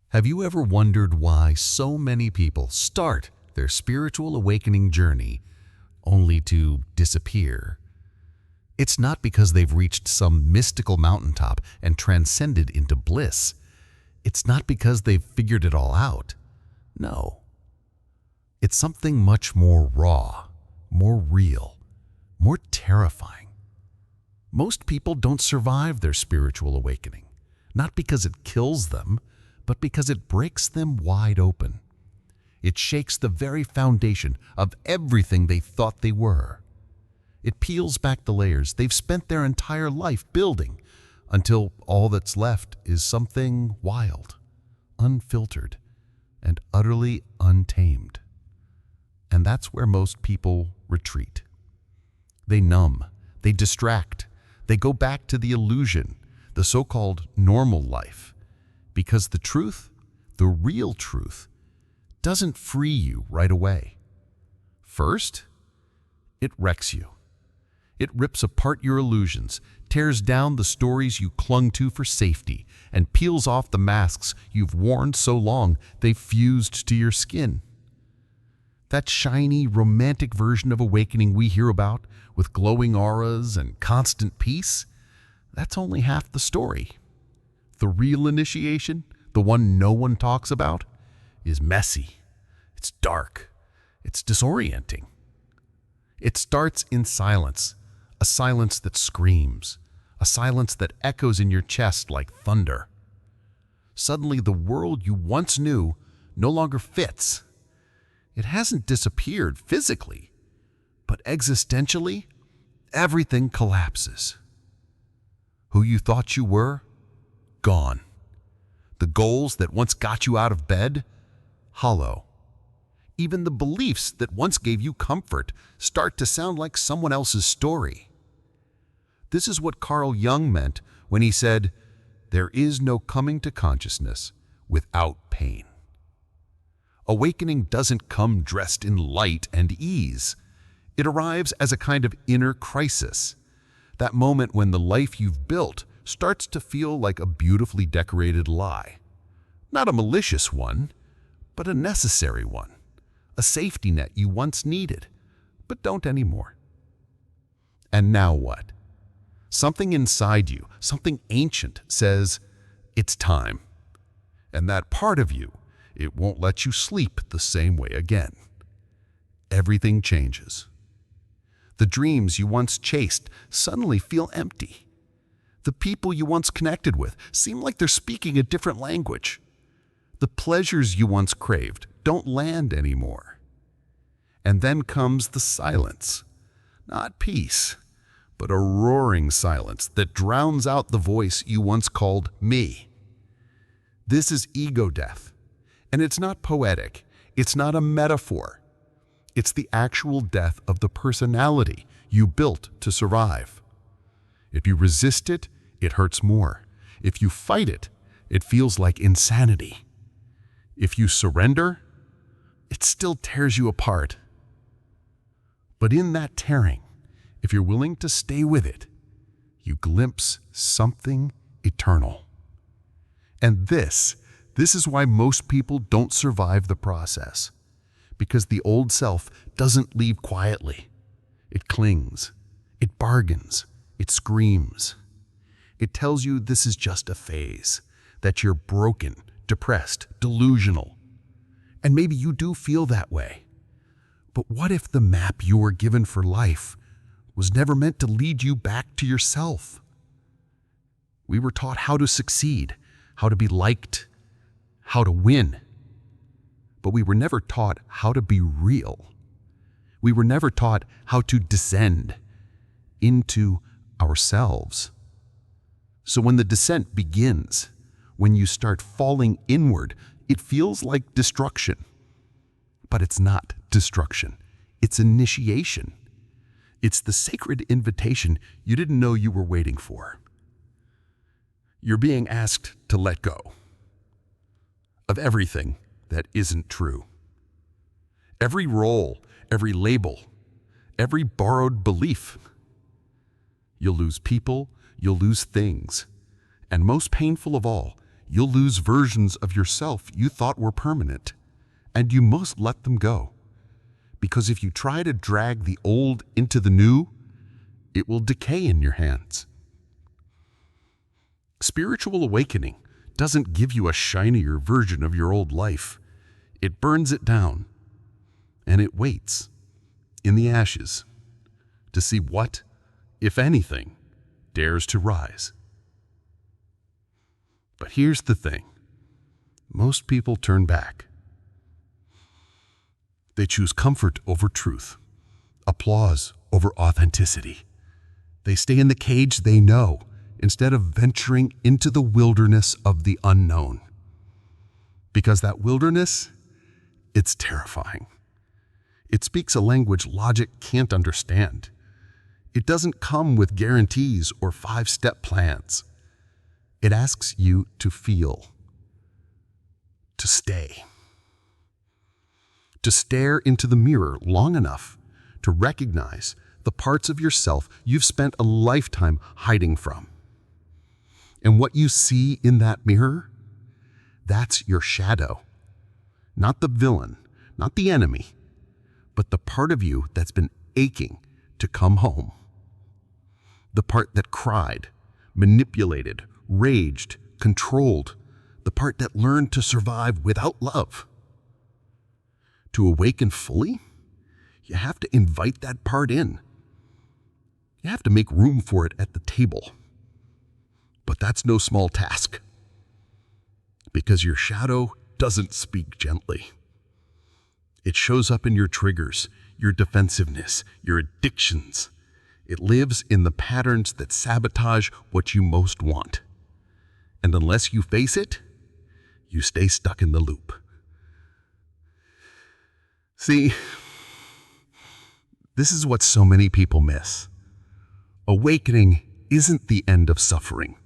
Have you ever wondered why so many people start their spiritual awakening journey only to disappear? It's not because they've reached some mystical mountaintop and transcended into bliss. It's not because they've figured it all out. No. It's something much more raw, more real, more terrifying. Most people don't survive their spiritual awakening, not because it kills them, but because it breaks them wide open. It shakes the very foundation of everything they thought they were. It peels back the layers they've spent their entire life building until all that's left is something wild, unfiltered, and utterly untamed. And that's where most people retreat. They numb, they distract, they go back to the illusion, the so-called normal life. Because the truth, the real truth, doesn't free you right away. First, it wrecks you. It rips apart your illusions, tears down the stories you clung to for safety, and peels off the masks you've worn so long they've fused to your skin. That shiny, romantic version of awakening we hear about, with glowing auras and constant peace, that's only half the story. The real initiation, the one no one talks about, is messy. It's dark. It's disorienting. It starts in silence, a silence that screams, a silence that echoes in your chest like thunder. Suddenly, the world you once knew no longer fits. It hasn't disappeared physically, but existentially, everything collapses. Who you thought you were? Gone. The goals that once got you out of bed? Hollow. Even the beliefs that once gave you comfort start to sound like someone else's story. This is what Carl Jung meant when he said, "There is no coming to consciousness without pain." Awakening doesn't come dressed in light and ease. It arrives as a kind of inner crisis, that moment when the life you've built starts to feel like a beautifully decorated lie. Not a malicious one, but a necessary one. A safety net you once needed, but don't anymore. And now what? Something inside you, something ancient, says, it's time. And that part of you, it won't let you sleep the same way again. Everything changes. The dreams you once chased suddenly feel empty. The people you once connected with seem like they're speaking a different language. The pleasures you once craved don't land anymore. And then comes the silence. Not peace, but a roaring silence that drowns out the voice you once called me. This is ego death. And it's not poetic. It's not a metaphor. It's the actual death of the personality you built to survive. If you resist it, it hurts more. If you fight it, it feels like insanity. If you surrender, it still tears you apart. But in that tearing, if you're willing to stay with it, you glimpse something eternal. And this is why most people don't survive the process. Because the old self doesn't leave quietly. It clings. It bargains. It screams. It tells you this is just a phase, that you're broken, depressed, delusional. And maybe you do feel that way. But what if the map you were given for life was never meant to lead you back to yourself? We were taught how to succeed, how to be liked, how to win. But we were never taught how to be real. We were never taught how to descend into ourselves. So when the descent begins, when you start falling inward, it feels like destruction. But it's not destruction. It's initiation. It's the sacred invitation you didn't know you were waiting for. You're being asked to let go of everything that isn't true. Every role, every label, every borrowed belief. You'll lose people, you'll lose things, and most painful of all, you'll lose versions of yourself you thought were permanent, and you must let them go. Because if you try to drag the old into the new, it will decay in your hands. Spiritual awakening doesn't give you a shinier version of your old life. It burns it down, and it waits in the ashes to see what, if anything, dares to rise. But here's the thing. Most people turn back. They choose comfort over truth, applause over authenticity. They stay in the cage they know instead of venturing into the wilderness of the unknown. Because that wilderness, it's terrifying. It speaks a language logic can't understand. It doesn't come with guarantees or 5-step plans. It asks you to feel, to stay, to stare into the mirror long enough to recognize the parts of yourself you've spent a lifetime hiding from. And what you see in that mirror, that's your shadow. Not the villain, not the enemy, but the part of you that's been aching to come home. The part that cried, manipulated, raged, controlled, the part that learned to survive without love. To awaken fully, you have to invite that part in. You have to make room for it at the table. But that's no small task, because your shadow doesn't speak gently. It shows up in your triggers, your defensiveness, your addictions. It lives in the patterns that sabotage what you most want. And unless you face it, you stay stuck in the loop. See, this is what so many people miss. Awakening isn't the end of suffering.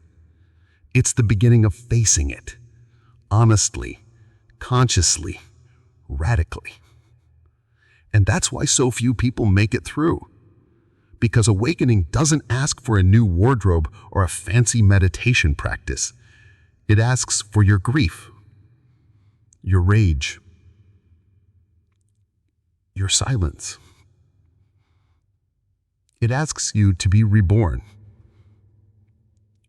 It's the beginning of facing it, honestly, consciously, radically. And that's why so few people make it through. Because awakening doesn't ask for a new wardrobe or a fancy meditation practice. It asks for your grief, your rage, your silence. It asks you to be reborn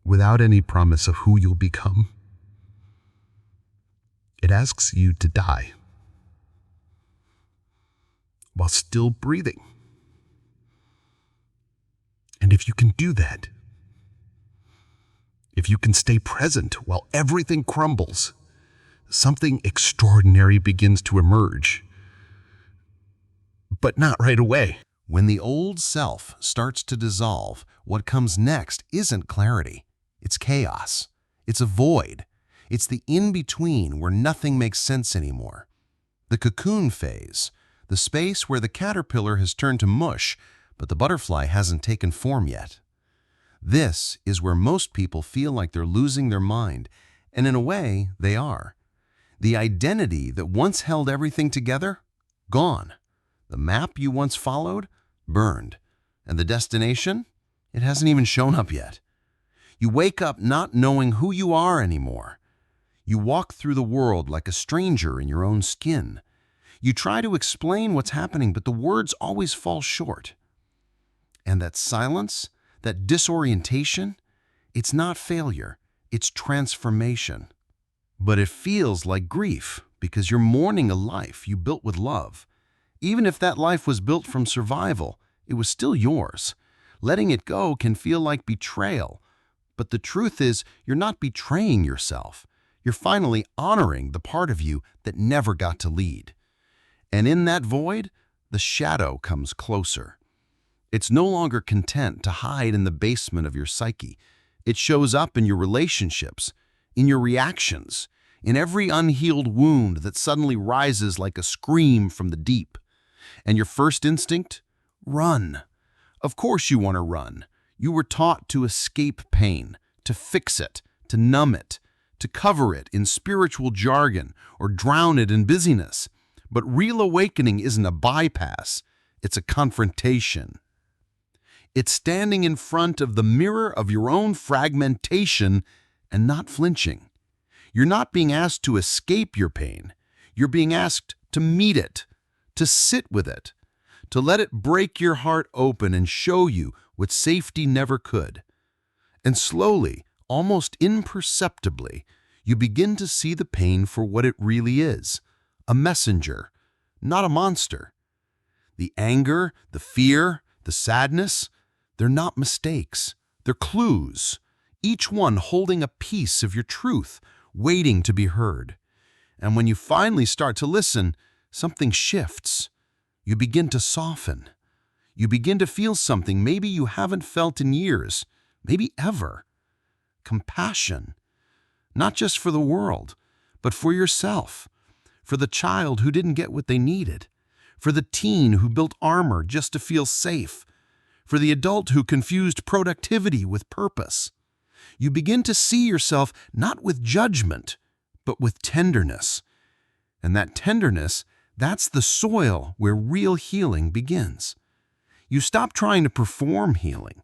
without any promise of who you'll become. It asks you to die while still breathing. And if you can do that, if you can stay present while everything crumbles, something extraordinary begins to emerge. But not right away. When the old self starts to dissolve, what comes next isn't clarity. It's chaos. It's a void. It's the in-between where nothing makes sense anymore. The cocoon phase, the space where the caterpillar has turned to mush, but the butterfly hasn't taken form yet. This is where most people feel like they're losing their mind, and in a way, they are. The identity that once held everything together, gone. The map you once followed, burned. And the destination? It hasn't even shown up yet. You wake up not knowing who you are anymore. You walk through the world like a stranger in your own skin. You try to explain what's happening, but the words always fall short. And that silence, that disorientation, it's not failure, it's transformation. But it feels like grief because you're mourning a life you built with love. Even if that life was built from survival, it was still yours. Letting it go can feel like betrayal. But the truth is, you're not betraying yourself. You're finally honoring the part of you that never got to lead. And in that void, the shadow comes closer. It's no longer content to hide in the basement of your psyche. It shows up in your relationships, in your reactions, in every unhealed wound that suddenly rises like a scream from the deep. And your first instinct? Run. Of course you want to run. You were taught to escape pain, to fix it, to numb it, to cover it in spiritual jargon or drown it in busyness. But real awakening isn't a bypass, it's a confrontation. It's standing in front of the mirror of your own fragmentation and not flinching. You're not being asked to escape your pain. You're being asked to meet it, to sit with it, to let it break your heart open and show you what safety never could. And slowly, almost imperceptibly, you begin to see the pain for what it really is, a messenger, not a monster. The anger, the fear, the sadness, they're not mistakes. They're clues, each one holding a piece of your truth, waiting to be heard. And when you finally start to listen, something shifts. You begin to soften. You begin to feel something maybe you haven't felt in years, maybe ever. Compassion, not just for the world, but for yourself, for the child who didn't get what they needed, for the teen who built armor just to feel safe, for the adult who confused productivity with purpose. You begin to see yourself not with judgment, but with tenderness. And that tenderness, that's the soil where real healing begins. You stop trying to perform healing.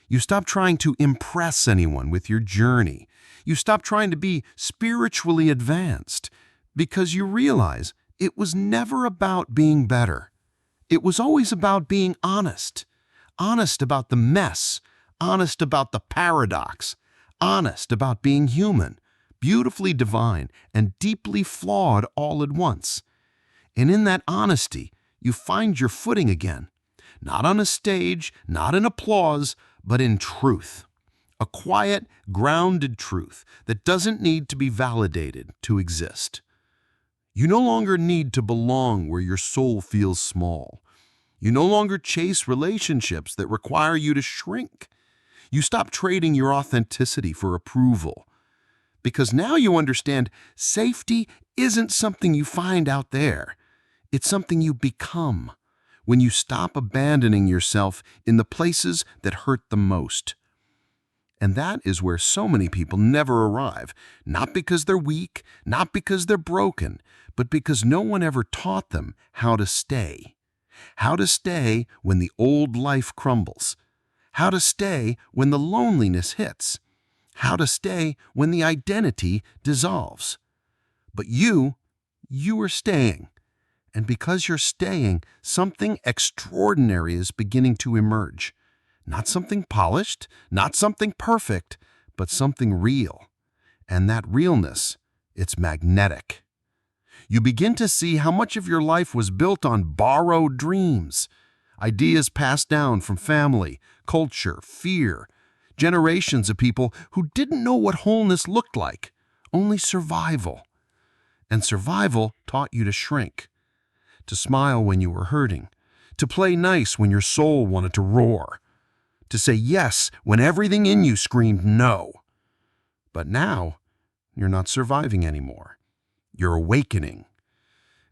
You stop trying to impress anyone with your journey. You stop trying to be spiritually advanced because you realize it was never about being better. It was always about being honest. Honest about the mess. Honest about the paradox. Honest about being human, beautifully divine, and deeply flawed all at once. And in that honesty, you find your footing again. Not on a stage, not in applause, but in truth. A quiet, grounded truth that doesn't need to be validated to exist. You no longer need to belong where your soul feels small. You no longer chase relationships that require you to shrink. You stop trading your authenticity for approval. Because now you understand safety isn't something you find out there. It's something you become when you stop abandoning yourself in the places that hurt the most. And that is where so many people never arrive, not because they're weak, not because they're broken, but because no one ever taught them how to stay. How to stay when the old life crumbles. How to stay when the loneliness hits. How to stay when the identity dissolves. But you are staying. And because you're staying, something extraordinary is beginning to emerge. Not something polished, not something perfect, but something real. And that realness, it's magnetic. You begin to see how much of your life was built on borrowed dreams, ideas passed down from family, culture, fear, generations of people who didn't know what wholeness looked like, only survival. And survival taught you to shrink, to smile when you were hurting, to play nice when your soul wanted to roar, to say yes when everything in you screamed no. But now, you're not surviving anymore. You're awakening.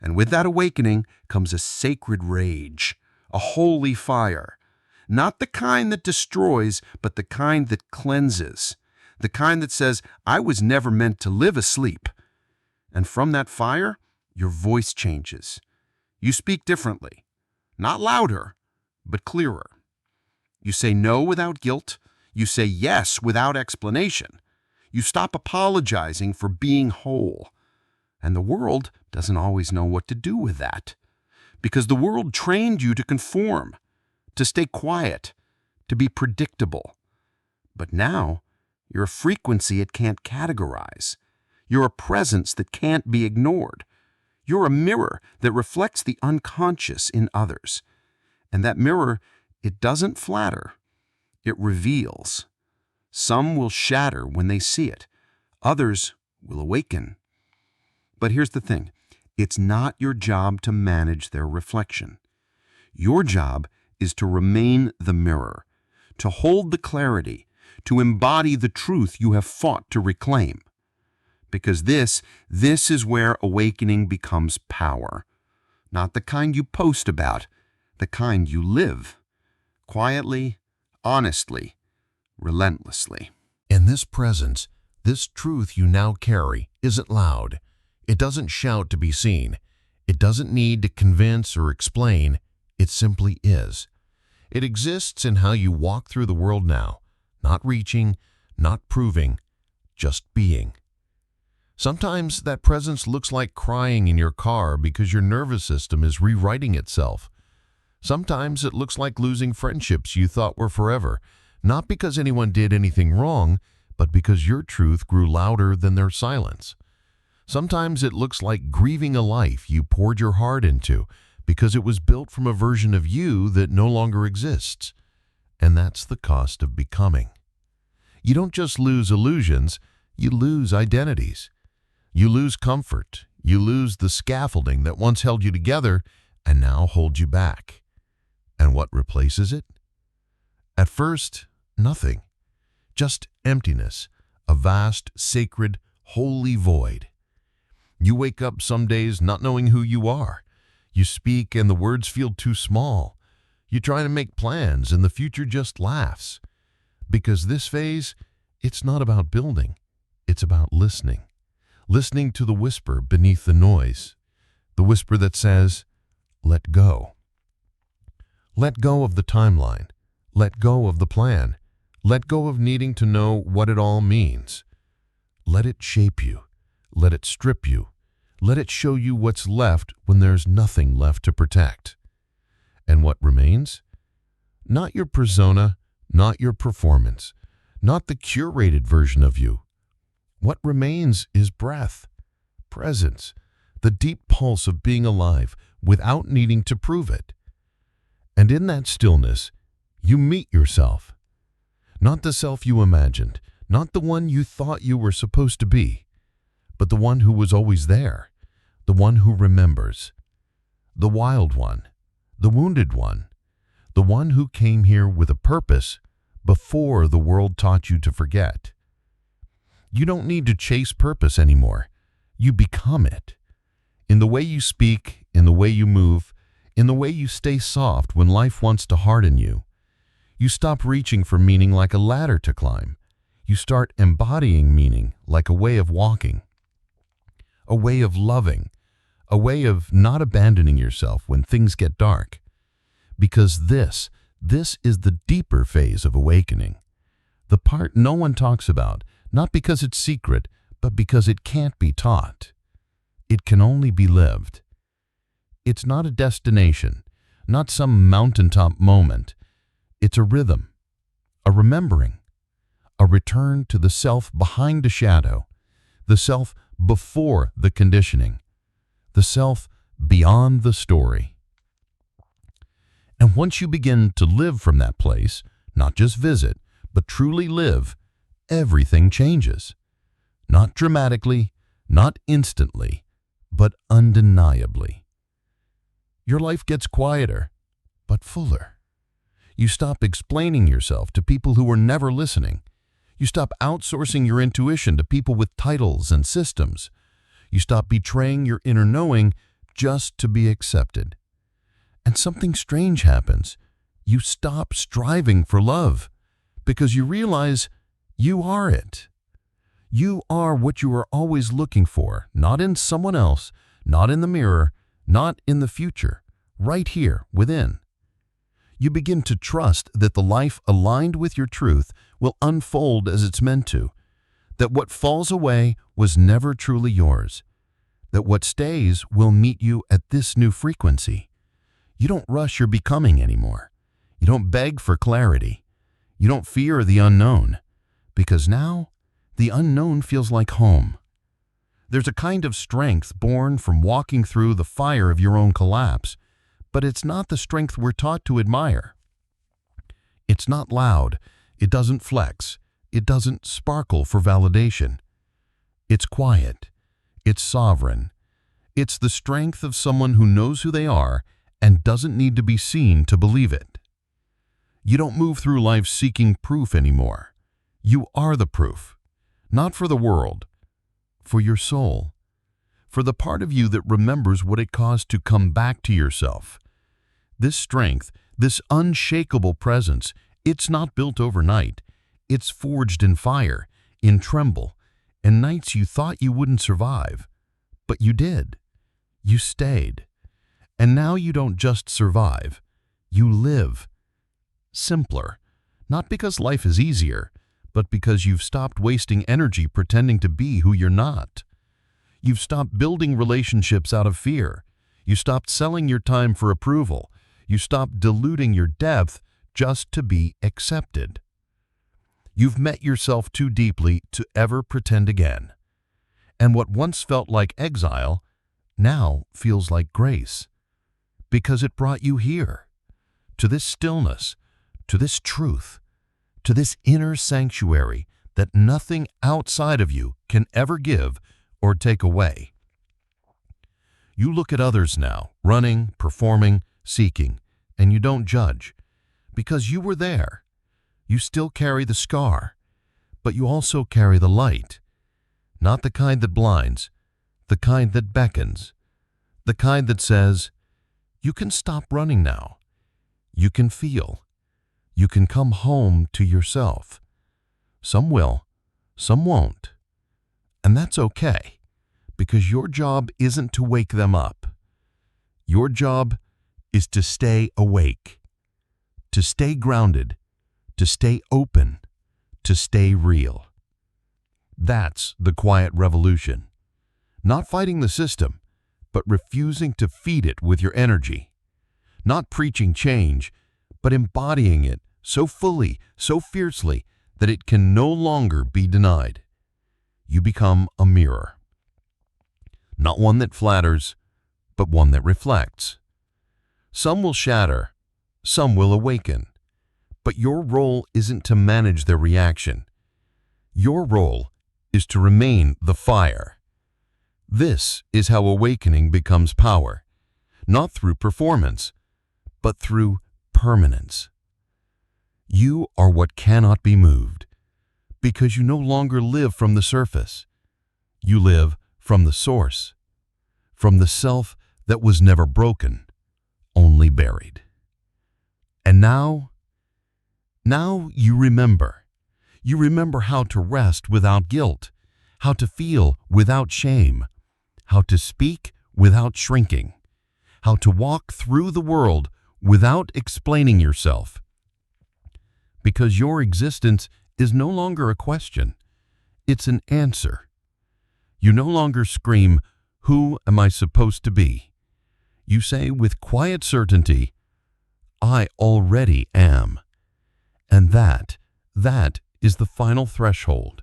And with that awakening comes a sacred rage, a holy fire. Not the kind that destroys, but the kind that cleanses. The kind that says, I was never meant to live asleep. And from that fire, your voice changes. You speak differently. Not louder, but clearer. You say no without guilt. You say yes without explanation. You stop apologizing for being whole. And the world doesn't always know what to do with that. Because the world trained you to conform, to stay quiet, to be predictable. But now, you're a frequency it can't categorize. You're a presence that can't be ignored. You're a mirror that reflects the unconscious in others. And that mirror, it doesn't flatter. It reveals. Some will shatter when they see it. Others will awaken. But here's the thing. It's not your job to manage their reflection. Your job is to remain the mirror, to hold the clarity, to embody the truth you have fought to reclaim. Because this is where awakening becomes power. Not the kind you post about, the kind you live. Quietly, honestly, relentlessly. In this presence, this truth you now carry isn't loud. It doesn't shout to be seen. It doesn't need to convince or explain. It simply is. It exists in how you walk through the world now, not reaching, not proving, just being. Sometimes that presence looks like crying in your car because your nervous system is rewriting itself. Sometimes it looks like losing friendships you thought were forever, not because anyone did anything wrong, but because your truth grew louder than their silence. Sometimes it looks like grieving a life you poured your heart into because it was built from a version of you that no longer exists. And that's the cost of becoming. You don't just lose illusions, you lose identities. You lose comfort. You lose the scaffolding that once held you together and now holds you back. And what replaces it? At first, nothing. Just emptiness, a vast, sacred, holy void. You wake up some days not knowing who you are. You speak and the words feel too small. You try to make plans and the future just laughs. Because this phase, it's not about building. It's about listening. Listening to the whisper beneath the noise. The whisper that says, let go. Let go of the timeline. Let go of the plan. Let go of needing to know what it all means. Let it shape you. Let it strip you. Let it show you what's left when there's nothing left to protect. And what remains? Not your persona, not your performance, not the curated version of you. What remains is breath, presence, the deep pulse of being alive without needing to prove it. And in that stillness, you meet yourself. Not the self you imagined, not the one you thought you were supposed to be, but the one who was always there, the one who remembers, the wild one, the wounded one, the one who came here with a purpose before the world taught you to forget. You don't need to chase purpose anymore. You become it. In the way you speak, in the way you move, in the way you stay soft when life wants to harden you. You stop reaching for meaning like a ladder to climb. You start embodying meaning like a way of walking, a way of loving, a way of not abandoning yourself when things get dark. Because this is the deeper phase of awakening. The part no one talks about, not because it's secret, but because it can't be taught. It can only be lived. It's not a destination, not some mountaintop moment. It's a rhythm, a remembering, a return to the self behind the shadow, the self before the conditioning, the self beyond the story. And once you begin to live from that place, not just visit, but truly live, everything changes. Not dramatically, not instantly, but undeniably. Your life gets quieter, but fuller. You stop explaining yourself to people who were never listening. You stop outsourcing your intuition to people with titles and systems. You stop betraying your inner knowing just to be accepted. And something strange happens. You stop striving for love because you realize you are it. You are what you are always looking for, not in someone else, not in the mirror, not in the future, right here within. You begin to trust that the life aligned with your truth will unfold as it's meant to, that what falls away was never truly yours, that what stays will meet you at this new frequency. You don't rush your becoming anymore. You don't beg for clarity. You don't fear the unknown, because now the unknown feels like home. There's a kind of strength born from walking through the fire of your own collapse, but it's not the strength we're taught to admire. It's not loud. It doesn't flex. It doesn't sparkle for validation. It's quiet. It's sovereign. It's the strength of someone who knows who they are and doesn't need to be seen to believe it. You don't move through life seeking proof anymore. You are the proof, not for the world, for your soul, for the part of you that remembers what it cost to come back to yourself. This strength, this unshakable presence, it's not built overnight. It's forged in fire, in tremble, and nights you thought you wouldn't survive. But you did. You stayed. And now you don't just survive. You live. Simpler. Not because life is easier, but because you've stopped wasting energy pretending to be who you're not. You've stopped building relationships out of fear. You stopped selling your time for approval. You stopped diluting your depth just to be accepted. You've met yourself too deeply to ever pretend again. And what once felt like exile now feels like grace, because it brought you here, to this stillness, to this truth, to this inner sanctuary that nothing outside of you can ever give or take away. You look at others now, running, performing, seeking, and you don't judge, because you were there. You still carry the scar, but you also carry the light, not the kind that blinds, the kind that beckons, the kind that says, you can stop running now. You can feel. You can come home to yourself. Some will, some won't. And that's okay, because your job isn't to wake them up. Your job is to stay awake, to stay grounded, to stay open, to stay real. That's the quiet revolution. Not fighting the system, but refusing to feed it with your energy. Not preaching change, but embodying it so fully, so fiercely, that it can no longer be denied. You become a mirror. Not one that flatters, but one that reflects. Some will shatter, some will awaken, but your role isn't to manage their reaction. Your role is to remain the fire. This is how awakening becomes power, not through performance, but through permanence. You are what cannot be moved, because you no longer live from the surface. You live from the source, from the self that was never broken, only buried. And now you remember. You remember how to rest without guilt, how to feel without shame, how to speak without shrinking, how to walk through the world without explaining yourself. Because your existence is no longer a question, it's an answer. You no longer scream, "Who am I supposed to be?" You say with quiet certainty, "I already am." And that is the final threshold.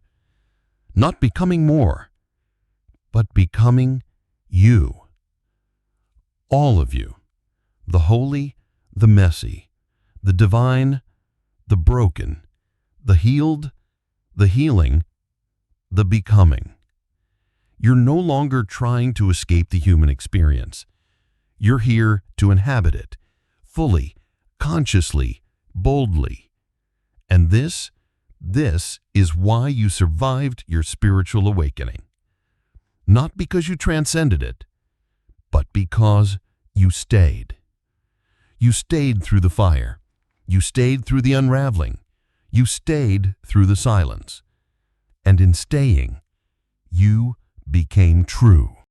Not becoming more, but becoming you. All of you. The holy, the messy, the divine, the broken, the healed, the healing, the becoming. You're no longer trying to escape the human experience. You're here to inhabit it, fully, consciously, boldly. And this is why you survived your spiritual awakening. Not because you transcended it, but because you stayed. You stayed through the fire. You stayed through the unraveling. You stayed through the silence. And in staying, you became true.